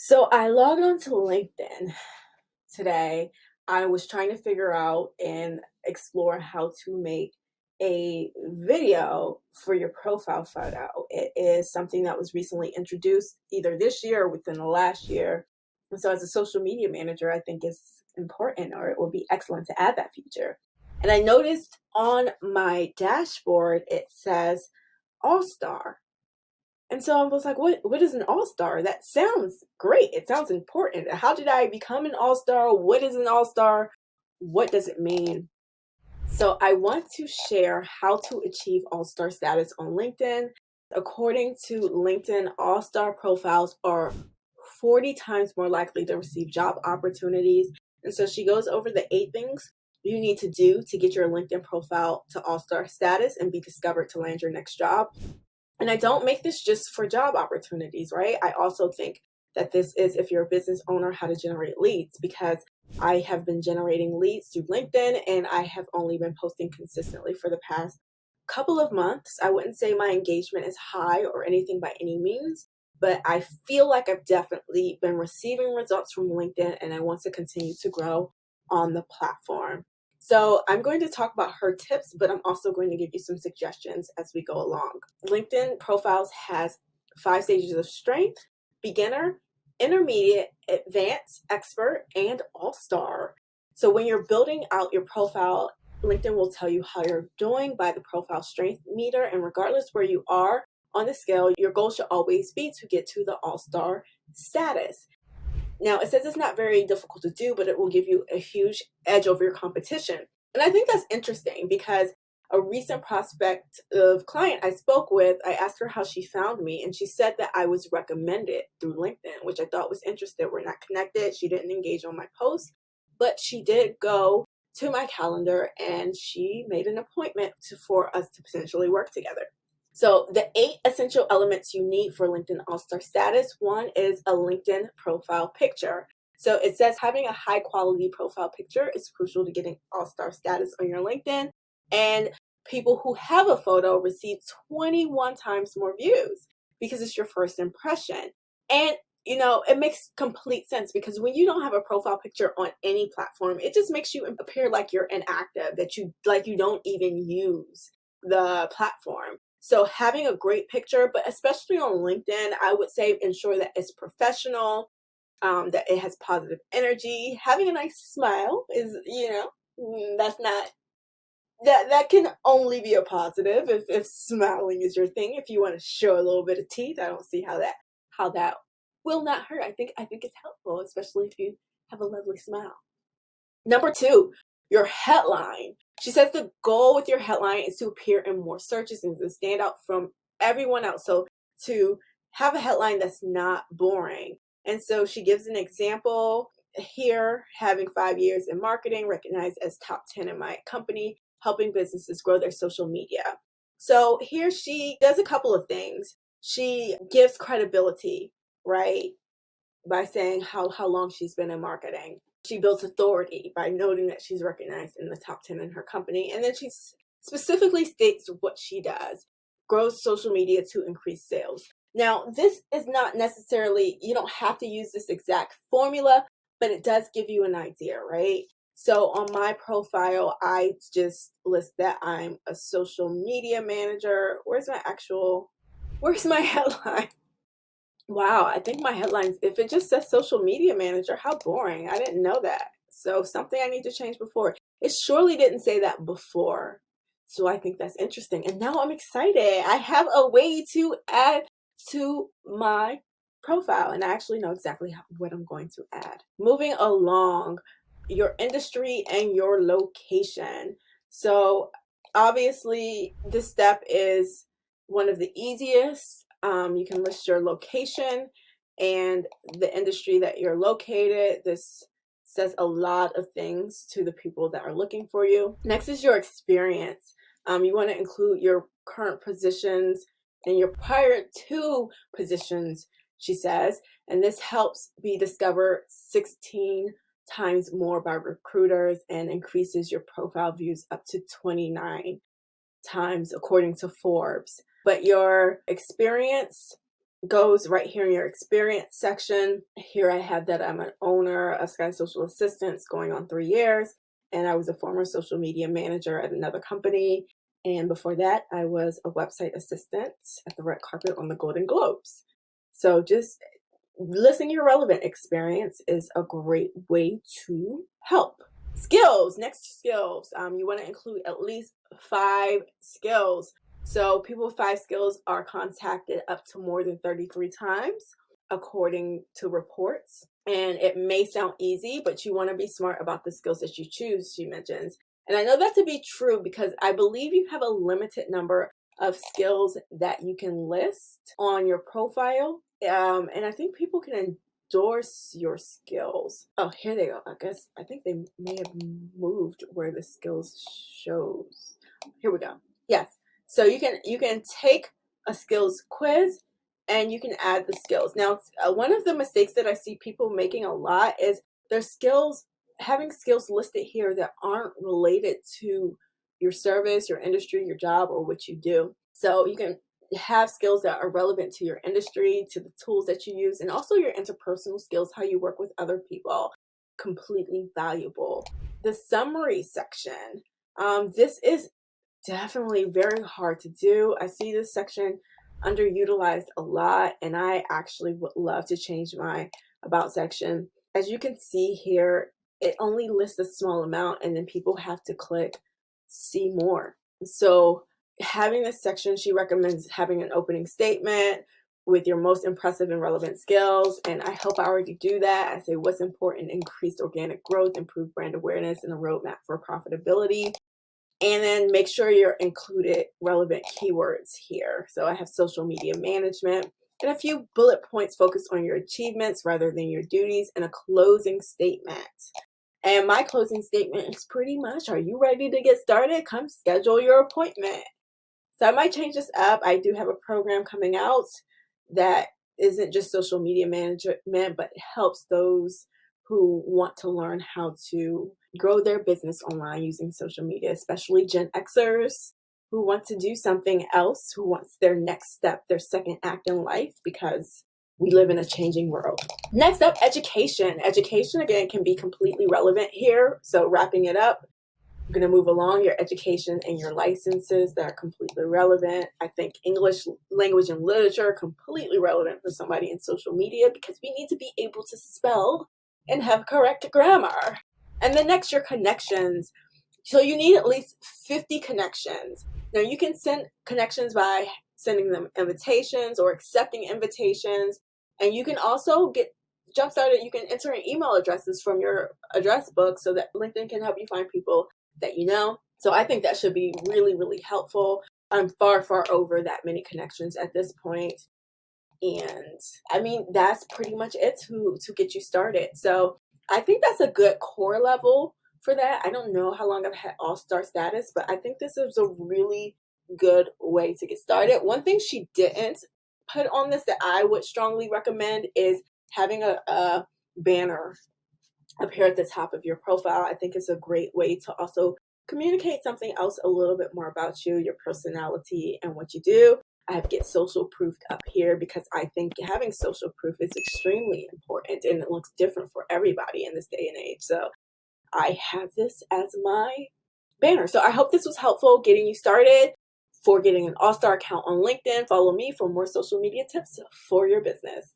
So I logged on to LinkedIn today. I was trying to figure out and explore how to make a video for your profile photo. It is something that was recently introduced either this year or within the last year. And so as a social media manager, I think it's important, or it would be excellent to add that feature. And I noticed on my dashboard, it says All-Star. And so I was like, what is an all-star? That sounds great. It sounds important. How did I become an all-star? What is an all-star? What does it mean? So I want to share how to achieve all-star status on LinkedIn. According to LinkedIn, all-star profiles are 40 times more likely to receive job opportunities. And so she goes over the 8 things you need to do to get your LinkedIn profile to all-star status and be discovered to land your next job. And I don't make this just for job opportunities, right? I also think that this is, if you're a business owner, how to generate leads, because I have been generating leads through LinkedIn and I have only been posting consistently for the past couple of months. I wouldn't say my engagement is high or anything by any means, but I feel like I've definitely been receiving results from LinkedIn and I want to continue to grow on the platform. So I'm going to talk about her tips, but I'm also going to give you some suggestions as we go along. LinkedIn Profiles has 5 stages of strength: beginner, intermediate, advanced, expert, and all-star. So when you're building out your profile, LinkedIn will tell you how you're doing by the profile strength meter, and regardless where you are on the scale, your goal should always be to get to the all-star status. Now, it says it's not very difficult to do, but it will give you a huge edge over your competition. And I think that's interesting because a recent prospect of client I spoke with, I asked her how she found me, and she said that I was recommended through LinkedIn, which I thought was interesting. We're not connected. She didn't engage on my post, but she did go to my calendar and she made an appointment for us to potentially work together. So the 8 essential elements you need for LinkedIn All-Star status. 1 is a LinkedIn profile picture. So it says having a high quality profile picture is crucial to getting All-Star status on your LinkedIn. And people who have a photo receive 21 times more views because it's your first impression. And it makes complete sense because when you don't have a profile picture on any platform, it just makes you appear like you're inactive, that you don't even use the platform. So having a great picture, but especially on LinkedIn, I would say ensure that it's professional, that it has positive energy. Having a nice smile is, that can only be a positive if smiling is your thing. If you want to show a little bit of teeth, I don't see how that will not hurt. I think it's helpful, especially if you have a lovely smile. Number 2, your headline. She says the goal with your headline is to appear in more searches and to stand out from everyone else. So to have a headline that's not boring. And so she gives an example here: having 5 years in marketing, recognized as top 10 in my company, helping businesses grow their social media. So here she does a couple of things. She gives credibility, right, by saying how long she's been in marketing. She builds authority by noting that she's recognized in the top 10 in her company. And then she specifically states what she does: grows social media to increase sales. Now, this is not necessarily, you don't have to use this exact formula, but it does give you an idea, right? So on my profile, I just list that I'm a social media manager. Where's my headline? Wow, I think my headlines, if it just says social media manager, how boring. I didn't know that. So something I need to change before. It surely didn't say that before. So I think that's interesting. And now I'm excited. I have a way to add to my profile, and I actually know exactly what I'm going to add. Moving along, your industry and your location. So obviously this step is one of the easiest. You can list your location and the industry that you're located. This says a lot of things to the people that are looking for you. Next is your experience. You want to include your current positions and your prior to positions, she says, and this helps be discovered 16 times more by recruiters and increases your profile views up to 29 times according to Forbes. But your experience goes right here in your experience section. Here I have that I'm an owner of Sky Social Assistants going on 3 years, and I was a former social media manager at another company. And before that, I was a website assistant at the red carpet on the Golden Globes. So just listing your relevant experience is a great way to help. Skills, next to skills, you want to include at least 5 skills. So people with 5 skills are contacted up to more than 33 times, according to reports. And it may sound easy, but you want to be smart about the skills that you choose, she mentions. And I know that to be true because I believe you have a limited number of skills that you can list on your profile. And I think people can endorse your skills. Oh, here they go. I think they may have moved where the skills shows. Here we go. Yes. So you can take a skills quiz and you can add the skills. Now, one of the mistakes that I see people making a lot is their skills, having skills listed here that aren't related to your service, your industry, your job, or what you do. So you can have skills that are relevant to your industry, to the tools that you use, and also your interpersonal skills, how you work with other people. Completely valuable. The summary section. This is definitely very hard to do. I see this section underutilized a lot, and I actually would love to change my about section. As you can see here, it only lists a small amount, and then people have to click see more. So having this section, she recommends having an opening statement with your most impressive and relevant skills. And I hope I already do that. I say what's important: increased organic growth, improved brand awareness, and a roadmap for profitability. And then make sure you're included relevant keywords here. So I have social media management and a few bullet points focused on your achievements rather than your duties, and a closing statement. And my closing statement is pretty much, are you ready to get started? Come schedule your appointment. So I might change this up. I do have a program coming out that isn't just social media management, but helps those who want to learn how to grow their business online using social media, especially Gen Xers who want to do something else, who wants their next step, their second act in life, because we live in a changing world. Next up, education. Education, again, can be completely relevant here. So wrapping it up, I'm going to move along. Your education and your licenses that are completely relevant. I think English language and literature are completely relevant for somebody in social media because we need to be able to spell and have correct grammar. And then next, your connections. So you need at least 50 connections. Now you can send connections by sending them invitations or accepting invitations. And you can also get jump started. You can enter in email addresses from your address book so that LinkedIn can help you find people that you know. So I think that should be really, really helpful. I'm far, far over that many connections at this point. And I mean, that's pretty much it to get you started. So I think that's a good core level for that. I don't know how long I've had all-star status, but I think this is a really good way to get started. One thing she didn't put on this that I would strongly recommend is having a banner appear at the top of your profile. I think it's a great way to also communicate something else a little bit more about you, your personality, and what you do. I have Get Social Proofed up here because I think having social proof is extremely important, and it looks different for everybody in this day and age. So I have this as my banner. So I hope this was helpful getting you started. For getting an all-star account on LinkedIn, follow me for more social media tips for your business.